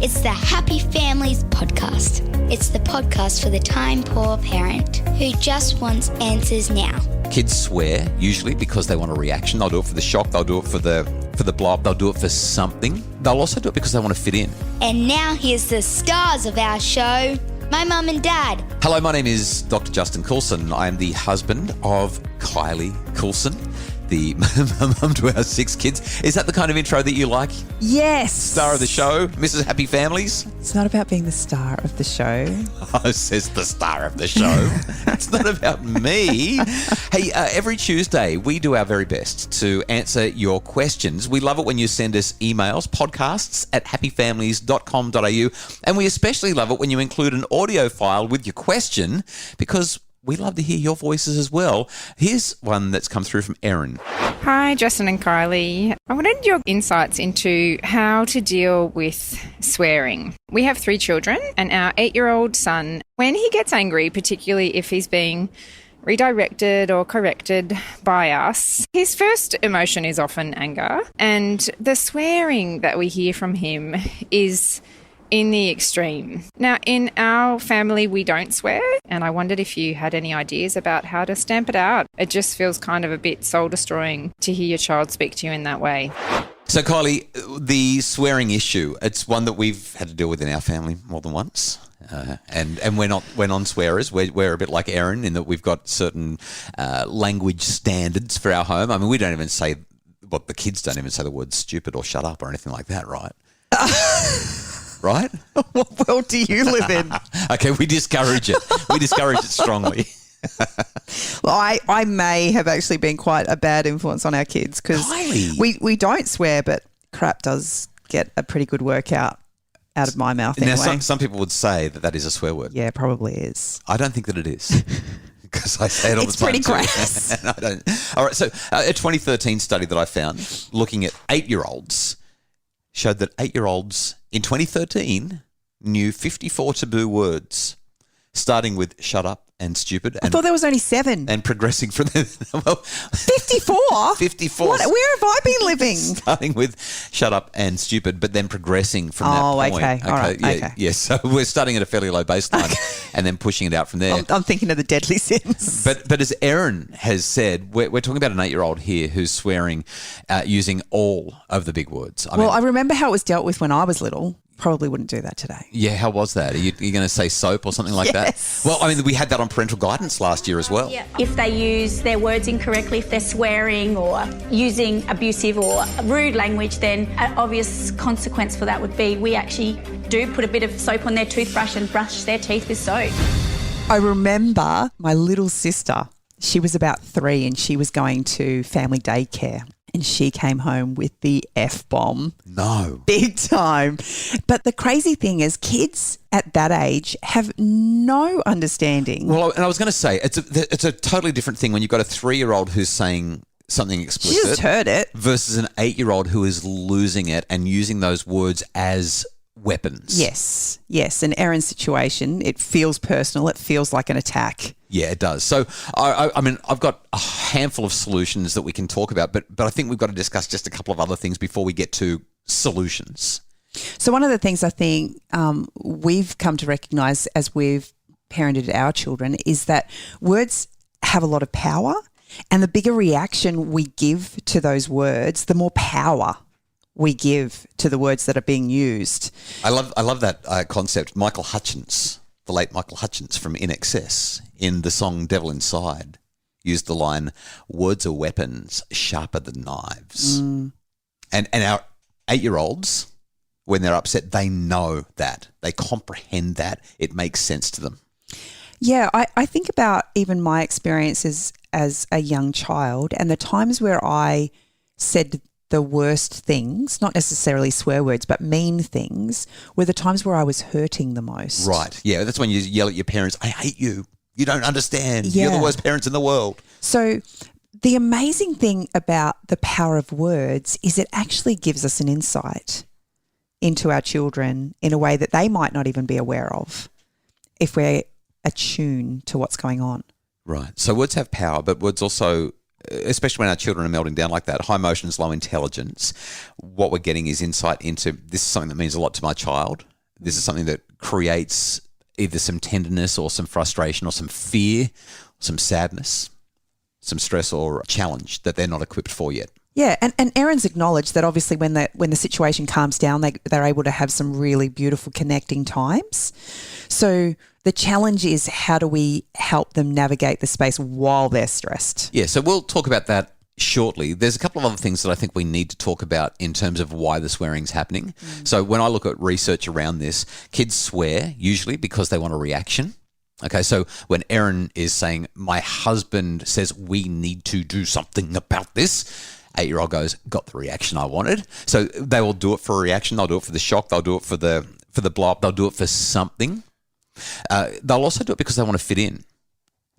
It's the Happy Families podcast. It's the podcast for the time-poor parent who just wants answers now. Kids swear, usually because they want a reaction. They'll do it for the shock. They'll do it for the blow-up. They'll do it for something. They'll also do it because they want to fit in. And now here's the stars of our show, my mum and dad. Hello, my name is Dr. Justin Coulson. I am the husband of Kylie Coulson, the mum to our 6 kids. Is that the kind of intro that you like? Yes. Star of the show, Mrs. Happy Families? It's not about being the star of the show. Oh, says the star of the show. It's not about me. Hey, every Tuesday we do our very best to answer your questions. We love it when you send us emails, podcasts at happyfamilies.com.au, and we especially love it when you include an audio file with your question because we love to hear your voices as well. Here's one that's come through from Erin. Hi, Justin and Kylie. I wanted your insights into how to deal with swearing. We have 3 children, and our 8-year-old son, when he gets angry, particularly if he's being redirected or corrected by us, his first emotion is often anger, and the swearing that we hear from him is in the extreme. Now, in our family, we don't swear, and I wondered if you had any ideas about how to stamp it out. It just feels kind of a bit soul-destroying to hear your child speak to you in that way. So, Kylie, the swearing issue, it's one that we've had to deal with in our family more than once. And we're non swearers. We're a bit like Erin in that we've got certain language standards for our home. I mean, we don't even say, well, the kids don't even say the word stupid or shut up or anything like that, right? Right? What world do you live in? Okay, we discourage it. We discourage it strongly. Well, I may have actually been quite a bad influence on our kids because we don't swear, but crap does get a pretty good workout out of my mouth anyway. Now, some people would say that is a swear word. Yeah, probably is. I don't think that it is. Because I say it all the time. It's pretty crass. And I don't. All right, so a 2013 study that I found looking at 8-year-olds showed that 8-year-olds in 2013 knew 54 taboo words, starting with shut up and stupid. I thought there was only 7. And progressing from there. Well, 54? 54. Where have I been living? Starting with shut up and stupid, but then progressing from that point. Okay. All right. Yeah, okay. Yeah, so we're starting at a fairly low baseline and then pushing it out from there. I'm thinking of the deadly sins. But as Erin has said, we're talking about an 8-year-old here who's swearing using all of the big words. I remember how it was dealt with when I was little. Probably wouldn't do that today. Yeah, how was that? Are you going to say soap or something like that? Well, I mean, we had that on parental guidance last year as well. Yeah. If they use their words incorrectly, if they're swearing or using abusive or rude language, then an obvious consequence for that would be we actually do put a bit of soap on their toothbrush and brush their teeth with soap. I remember my little sister, she was about 3 and she was going to family daycare. And she came home with the F-bomb. No. Big time. But the crazy thing is kids at that age have no understanding. Well, and I was going to say, it's a totally different thing when you've got a 3-year-old who's saying something explicit. She just heard it. Versus an 8-year-old who is losing it and using those words as weapons. Yes. In Erin's situation, it feels personal. It feels like an attack. Yeah, it does. So, I mean, I've got a handful of solutions that we can talk about, but I think we've got to discuss just a couple of other things before we get to solutions. So one of the things I think we've come to recognise as we've parented our children is that words have a lot of power, and the bigger reaction we give to those words, the more power we give to the words that are being used. I love that concept. Michael Hutchence, the late Michael Hutchence from In Excess, in the song Devil Inside, used the line, words are weapons sharper than knives. And our 8-year-olds, when they're upset, they know that. They comprehend that. It makes sense to them. Yeah, I think about even my experiences as a young child and the times where I said the worst things, not necessarily swear words, but mean things, were the times where I was hurting the most. Right. Yeah, that's when you yell at your parents, I hate you. You don't understand. Yeah. You're the worst parents in the world. So the amazing thing about the power of words is it actually gives us an insight into our children in a way that they might not even be aware of if we're attuned to what's going on. Right. So words have power, but words also, especially when our children are melting down like that, high emotions, low intelligence, what we're getting is insight into this is something that means a lot to my child This is something that creates either some tenderness or some frustration or some fear, some sadness, some stress or challenge that they're not equipped for yet. Yeah, and Erin's acknowledged that obviously when the situation calms down, they're able to have some really beautiful connecting times. So the challenge is, how do we help them navigate the space while they're stressed? Yeah, so we'll talk about that shortly. There's a couple of other things that I think we need to talk about in terms of why the swearing's happening. So when I look at research around this, kids swear usually because they want a reaction. Okay, so when Erin is saying, my husband says we need to do something about this, 8-year-old goes, got the reaction I wanted. So they will do it for a reaction. They'll do it for the shock. They'll do it for the blow up. They'll do it for something. They'll also do it because they want to fit in.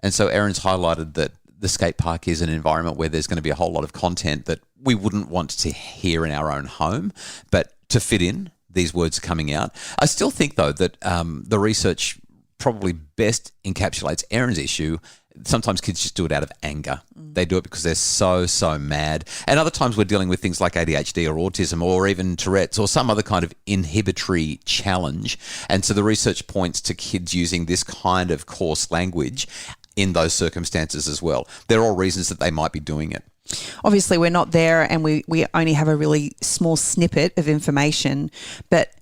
And so Erin's highlighted that the skate park is an environment where there's going to be a whole lot of content that we wouldn't want to hear in our own home. But to fit in, these words are coming out. I still think, though, that the research probably best encapsulates Erin's issue. Sometimes kids just do it out of anger. They do it because they're so mad. And other times we're dealing with things like ADHD or autism or even Tourette's or some other kind of inhibitory challenge. And so the research points to kids using this kind of coarse language in those circumstances as well. They're all reasons that they might be doing it. Obviously, we're not there and we only have a really small snippet of information. But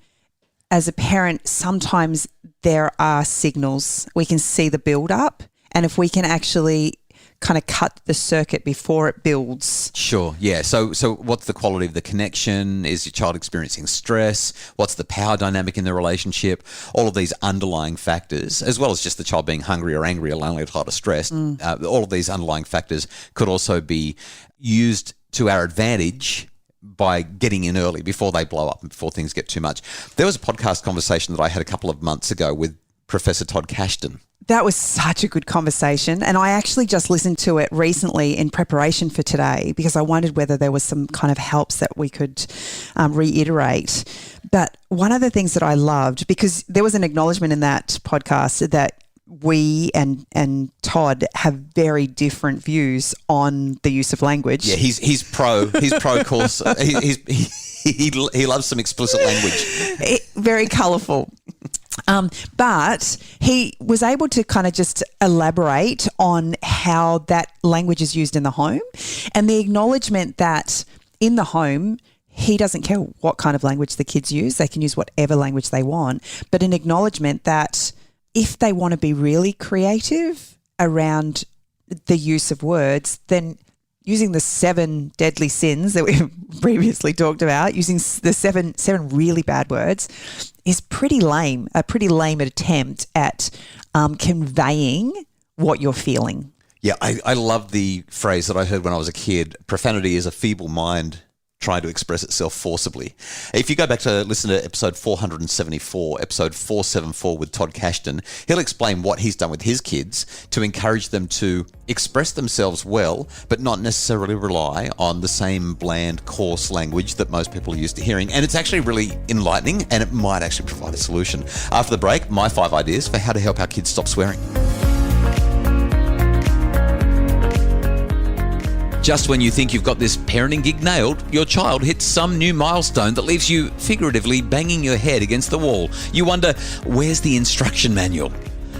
as a parent, sometimes there are signals. We can see the build up. And if we can actually kind of cut the circuit before it builds. Sure, yeah. So what's the quality of the connection? Is your child experiencing stress? What's the power dynamic in the relationship? All of these underlying factors, as well as just the child being hungry or angry or lonely or tired or stressed, all of these underlying factors could also be used to our advantage by getting in early before they blow up and before things get too much. There was a podcast conversation that I had a couple of months ago with Professor Todd Kashdan. That was such a good conversation. And I actually just listened to it recently in preparation for today because I wondered whether there was some kind of helps that we could reiterate. But one of the things that I loved, because there was an acknowledgement in that podcast that we and Todd have very different views on the use of language. Yeah, he's pro course. He loves some explicit language. Very colourful. But he was able to kind of just elaborate on how that language is used in the home and the acknowledgement that in the home, he doesn't care what kind of language the kids use. They can use whatever language they want, but an acknowledgement that if they want to be really creative around the use of words, then using the 7 deadly sins that we've previously talked about, using the seven really bad words is pretty lame, a pretty lame attempt at conveying what you're feeling. Yeah, I love the phrase that I heard when I was a kid. Profanity is a feeble mind trying to express itself forcibly. If you go back to listen to episode 474, episode 474 with Todd Kashdan, he'll explain what he's done with his kids to encourage them to express themselves well, but not necessarily rely on the same bland, coarse language that most people are used to hearing. And it's actually really enlightening, and it might actually provide a solution. After the break, my 5 ideas for how to help our kids stop swearing. Just when you think you've got this parenting gig nailed, your child hits some new milestone that leaves you figuratively banging your head against the wall. You wonder, where's the instruction manual?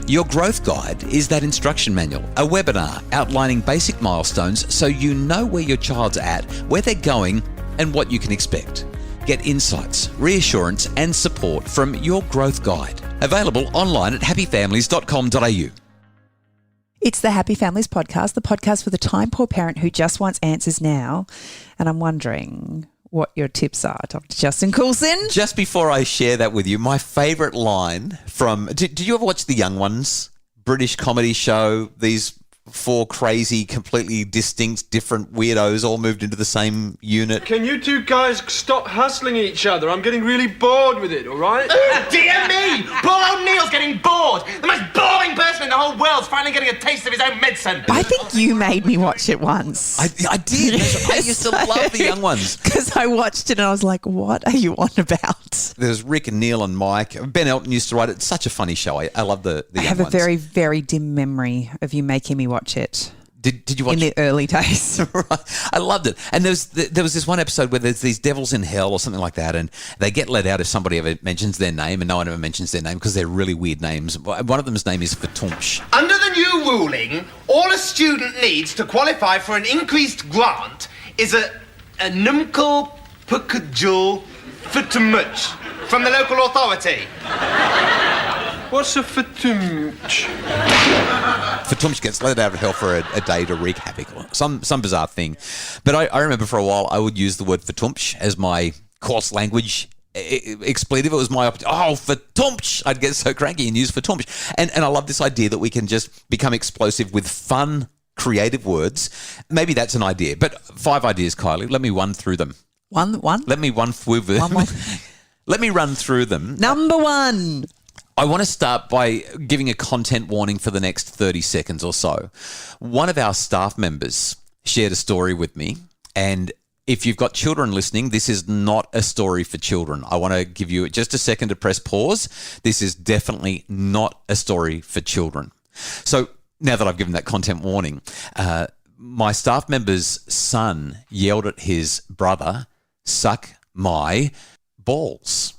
Your growth guide is that instruction manual, a webinar outlining basic milestones so you know where your child's at, where they're going, and what you can expect. Get insights, reassurance, and support from your growth guide. Available online at happyfamilies.com.au. It's the Happy Families Podcast, the podcast for the time-poor parent who just wants answers now. And I'm wondering what your tips are, Dr. Justin Coulson. Just before I share that with you, my favourite line from... Did you ever watch The Young Ones? British comedy show, these 4 crazy, completely distinct, different weirdos all moved into the same unit. Can you two guys stop hassling each other? I'm getting really bored with it, all right? Dear me! Poor old Neil's getting bored! The most boring person in the whole world's finally getting a taste of his own medicine! I think you made me watch it once. I did. I used to love The Young Ones. Because I watched it and I was like, what are you on about? There's Rick and Neil and Mike. Ben Elton used to write it. It's such a funny show. I love the Young Ones. I have a very, very dim memory of you making me watch it. Did you watch in the early days. Right. I loved it. And there was this one episode where there's these devils in hell or something like that, and they get let out if somebody ever mentions their name, and no one ever mentions their name because they're really weird names. One of them's name is Fatumsh. Under the new ruling, all a student needs to qualify for an increased grant is a numcal pukajul futumuch from the local authority. What's a fatumch? Fatumsh gets let out of hell for a day to wreak havoc, or some bizarre thing. But I remember for a while I would use the word Fatumsh as my coarse language expletive. It was my Fatumsh. I'd get so cranky and use Fatumsh. And I love this idea that we can just become explosive with fun, creative words. Maybe that's an idea. But 5 ideas, Kylie. Let me run through them. One? Let me run through them. One. Let me run through them. Number 1. I want to start by giving a content warning for the next 30 seconds or so. One of our staff members shared a story with me, and if you've got children listening, this is not a story for children. I want to give you just a second to press pause. This is definitely not a story for children. So now that I've given that content warning, my staff member's son yelled at his brother, "Suck my balls."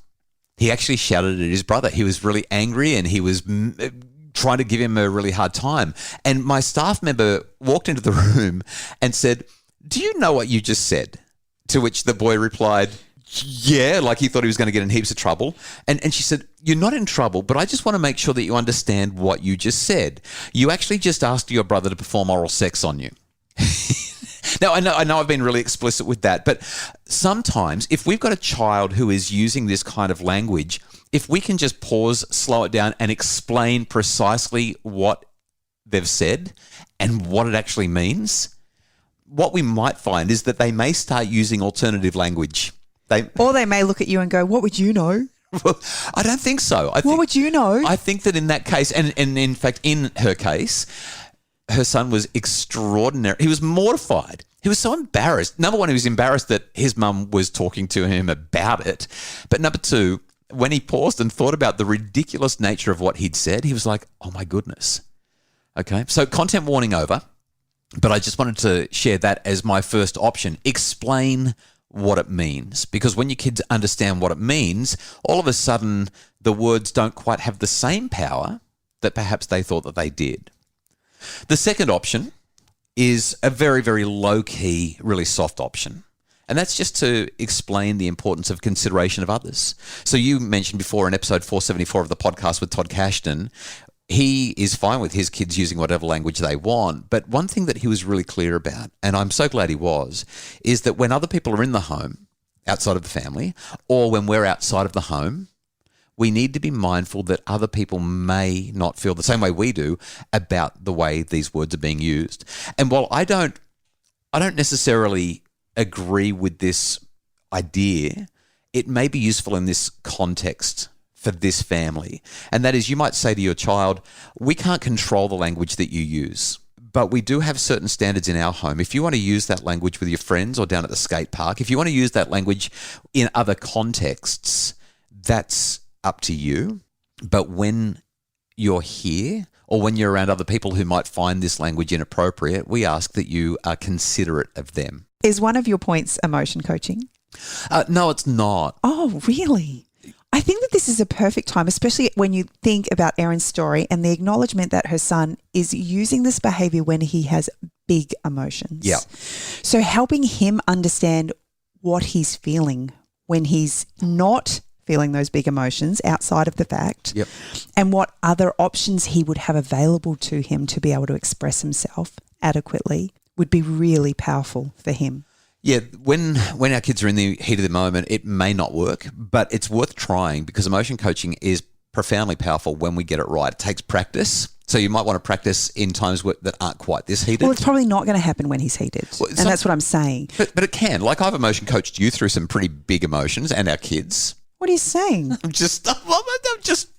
He actually shouted at his brother. He was really angry and he was trying to give him a really hard time. And my staff member walked into the room and said, "Do you know what you just said?" To which the boy replied, "Yeah," like he thought he was going to get in heaps of trouble. And she said, "You're not in trouble, but I just want to make sure that you understand what you just said. You actually just asked your brother to perform oral sex on you." Now, I know I've been really explicit with that, but sometimes if we've got a child who is using this kind of language, if we can just pause, slow it down, and explain precisely what they've said and what it actually means, what we might find is that they may start using alternative language. Or they may look at you and go, "What would you know?" Well, I don't think so. What would you know? I think that in that case, and in fact, in her case, her son was extraordinary. He was mortified. He was so embarrassed. Number one, he was embarrassed that his mum was talking to him about it. But number two, when he paused and thought about the ridiculous nature of what he'd said, he was like, "Oh my goodness." Okay, so content warning over. But I just wanted to share that as my first option. Explain what it means. Because when your kids understand what it means, all of a sudden the words don't quite have the same power that perhaps they thought that they did. The second option is a very, very low-key, really soft option. And that's just to explain the importance of consideration of others. So you mentioned before in episode 474 of the podcast with Todd Cashton, he is fine with his kids using whatever language they want. But one thing that he was really clear about, and I'm so glad he was, is that when other people are in the home, outside of the family, or when we're outside of the home, we need to be mindful that other people may not feel the same way we do about the way these words are being used. And while I don't necessarily agree with this idea, it may be useful in this context for this family. And that is, you might say to your child, "We can't control the language that you use, but we do have certain standards in our home. If you want to use that language with your friends or down at the skate park, if you want to use that language in other contexts, that's up to you. But when you're here or when you're around other people who might find this language inappropriate, we ask that you are considerate of them." Is one of your points emotion coaching? No, it's not. Oh, really? I think that this is a perfect time, especially when you think about Erin's story and the acknowledgement that her son is using this behavior when he has big emotions. Yeah. So helping him understand what he's feeling when he's not feeling those big emotions outside of the fact, Yep. and what other options he would have available to him to be able to express himself adequately would be really powerful for him. Yeah, when our kids are in the heat of the moment, it may not work, but it's worth trying because emotion coaching is profoundly powerful when we get it right. It takes practice. So you might want to practice in times that aren't quite this heated. Well, it's probably not going to happen when he's heated. Well, and that's what I'm saying. But it can. Like, I've emotion coached you through some pretty big emotions and our kids. What are you saying? I'm just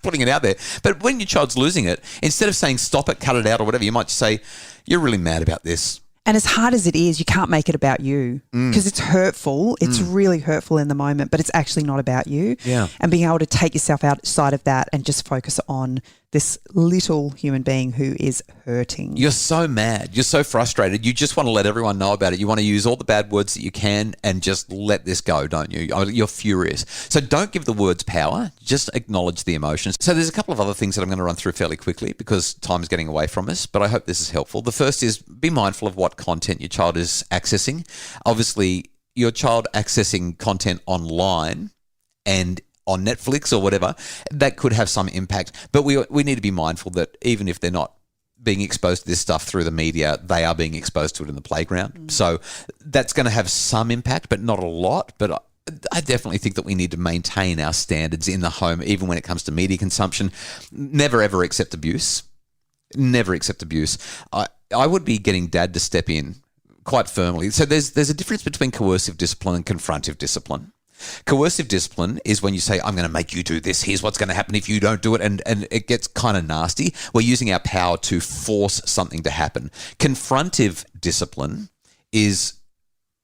putting it out there. But when your child's losing it, instead of saying stop it, cut it out or whatever, you might say, "You're really mad about this." And as hard as it is, you can't make it about you because it's hurtful. It's really hurtful in the moment, but it's actually not about you. Yeah. And being able to take yourself outside of that and just focus on this little human being who is hurting. You're so mad. You're so frustrated. You just want to let everyone know about it. You want to use all the bad words that you can and just let this go, don't you? You're furious. So don't give the words power. Just acknowledge the emotions. So there's a couple of other things that I'm going to run through fairly quickly because time is getting away from us, but I hope this is helpful. The first is be mindful of what content your child is accessing. Obviously, your child accessing content online and on Netflix or whatever, that could have some impact. But we need to be mindful that even if they're not being exposed to this stuff through the media, they are being exposed to it in the playground. So that's going to have some impact, but not a lot. But I definitely think that we need to maintain our standards in the home, even when it comes to media consumption. Never, ever accept abuse. Never accept abuse. I would be getting Dad to step in quite firmly. So there's a difference between coercive discipline and confrontive discipline. Coercive discipline is when you say, I'm going to make you do this. Here's what's going to happen if you don't do it. And it gets kind of nasty. We're using our power to force something to happen. Confrontive discipline is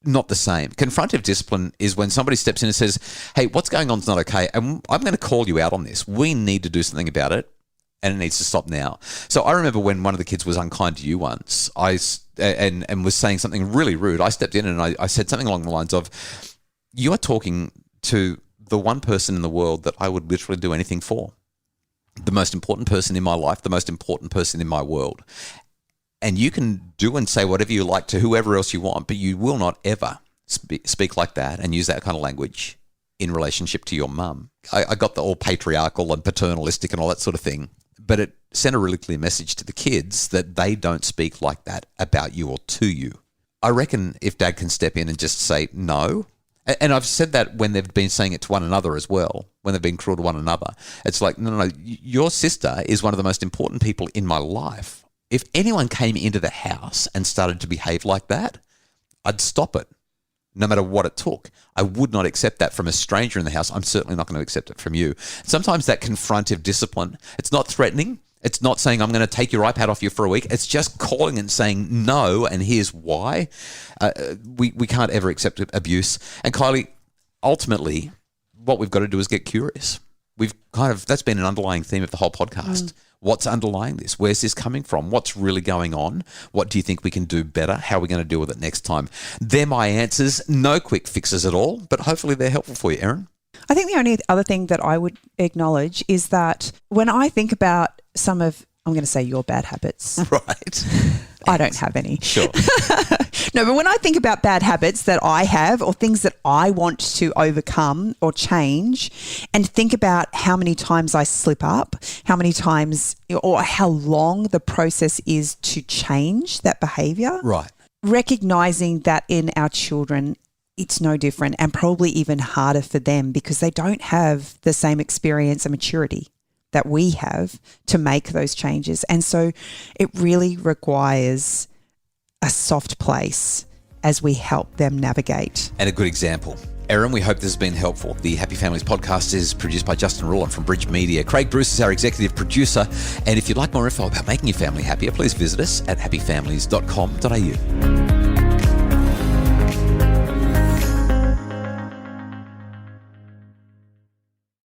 not the same. Confrontive discipline is when somebody steps in and says, hey, what's going on is not okay. And I'm going to call you out on this. We need to do something about it. And it needs to stop now. So I remember when one of the kids was unkind to you once, and was saying something really rude. I stepped in and I said something along the lines of, you are talking to the one person in the world that I would literally do anything for. The most important person in my life, the most important person in my world. And you can do and say whatever you like to whoever else you want, but you will not ever speak like that and use that kind of language in relationship to your mum. I got the all patriarchal and paternalistic and all that sort of thing, but it sent a really clear message to the kids that they don't speak like that about you or to you. I reckon if Dad can step in and just say no, and I've said that when they've been saying it to one another as well, when they've been cruel to one another. It's like, no, your sister is one of the most important people in my life. If anyone came into the house and started to behave like that, I'd stop it, no matter what it took. I would not accept that from a stranger in the house. I'm certainly not going to accept it from you. Sometimes that confrontive discipline, it's not threatening. It's not saying I'm going to take your iPad off you for a week. It's just calling and saying no, and here's why. We can't ever accept abuse. And Kylie, ultimately, what we've got to do is get curious. That's been an underlying theme of the whole podcast. What's underlying this? Where's this coming from? What's really going on? What do you think we can do better? How are we going to deal with it next time? They're my answers. No quick fixes at all, but hopefully they're helpful for you, Erin. I think the only other thing that I would acknowledge is that when I think about some of, I'm going to say your bad habits. Right. I don't have any. Sure. No, but when I think about bad habits that I have or things that I want to overcome or change, and think about how many times I slip up, how many times or how long the process is to change that behavior. Right. Recognizing that in our children, it's no different and probably even harder for them because they don't have the same experience and maturity that we have to make those changes. And so it really requires a soft place as we help them navigate. And a good example. Erin, we hope this has been helpful. The Happy Families podcast is produced by Justin Ruland from Bridge Media. Craig Bruce is our executive producer. And if you'd like more info about making your family happier, please visit us at happyfamilies.com.au.